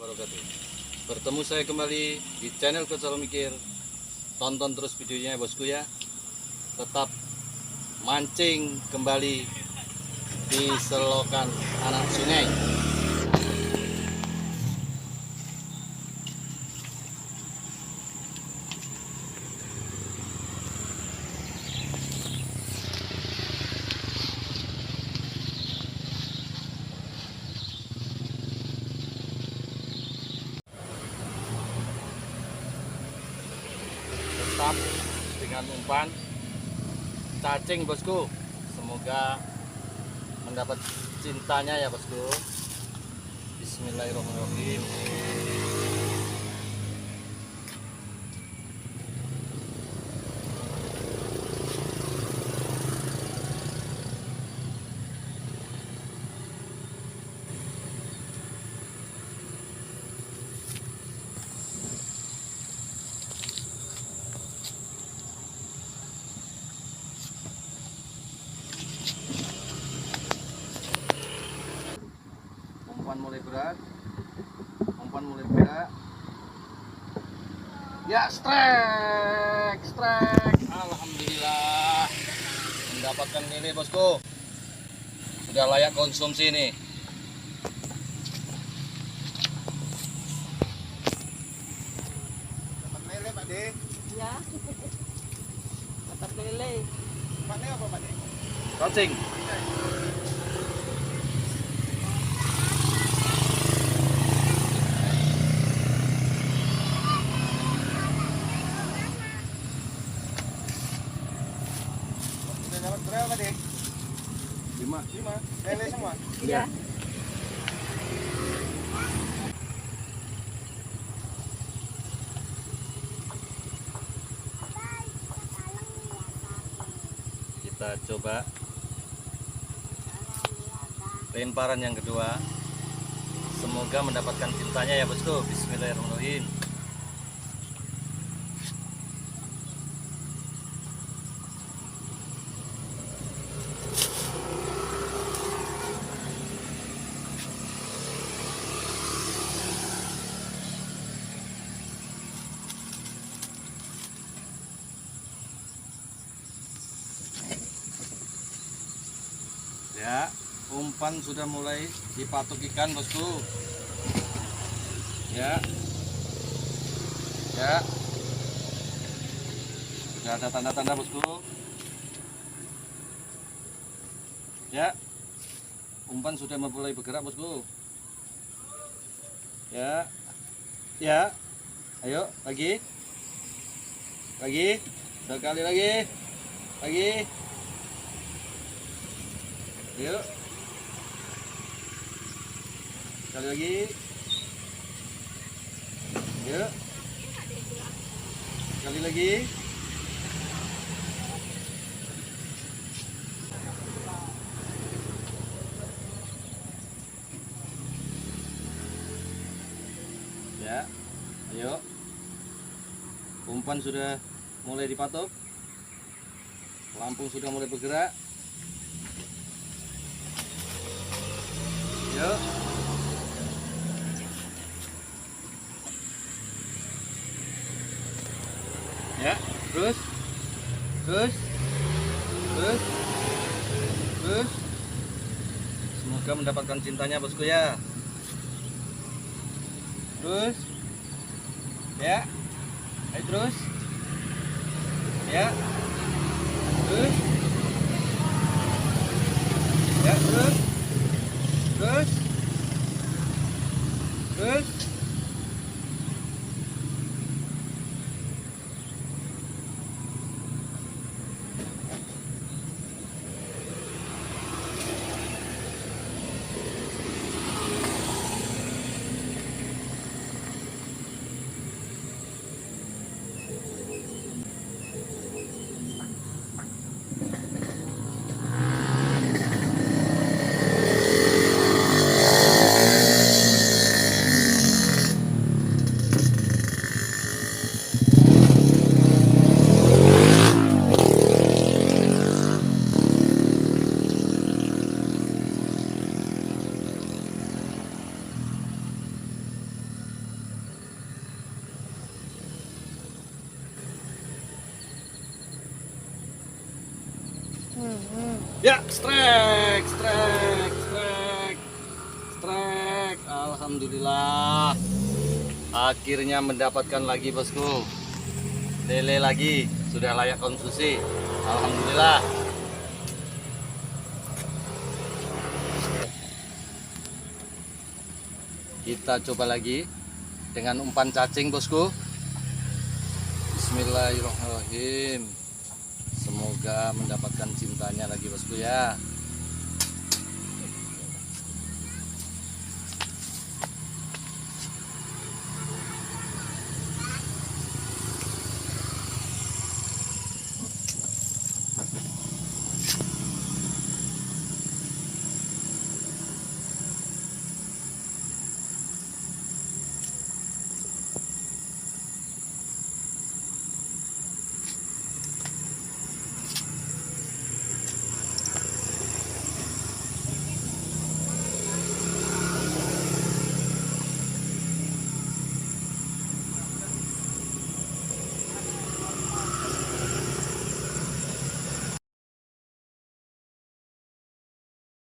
wabarakatuh. Bertemu saya kembali di channel Kecal Mikir. Tonton terus videonya bosku ya. Tetap mancing kembali di selokan anak sungai. Tetap dengan umpan cacing bosku, semoga mendapat cintanya ya bosku. Bismillahirrahmanirrahim. Umpan mulai berat, umpan mulai berat. Ya, strike. Alhamdulillah mendapatkan nilai bosku. Sudah layak konsumsi nih. Dapat lele Pak De. Ya. Dapat lele. Dapat apa Pak De? Cacing. Sudah dapat berapa Pak De? 5. 5. Lele semua. Ya. Kita coba lemparan yang kedua. Semoga mendapatkan cintanya ya bosku. Bismillahirrahmanirrahim. Ya, umpan sudah mulai dipatok ikan bosku. Ya, sudah ada tanda-tanda bosku. Ya, umpan sudah mulai bergerak bosku. Ya, ayo lagi, sekali lagi. Yuk. Sekali lagi. Yuk. Sekali lagi. Ya. Ayo. Umpan sudah mulai dipatok. Pelampung sudah mulai bergerak. Yuk. Ya, terus. Semoga mendapatkan cintanya bosku ya. Terus. Ya. Ayo terus. Ya. Terus. Ya, terus. Ya, strike, strike, strike, strike. Alhamdulillah. Akhirnya mendapatkan lagi bosku. Lele lagi, sudah layak konsumsi. Alhamdulillah. Kita coba lagi dengan umpan cacing bosku. Bismillahirrahmanirrahim. Semoga mendapatkan cintanya lagi bosku ya.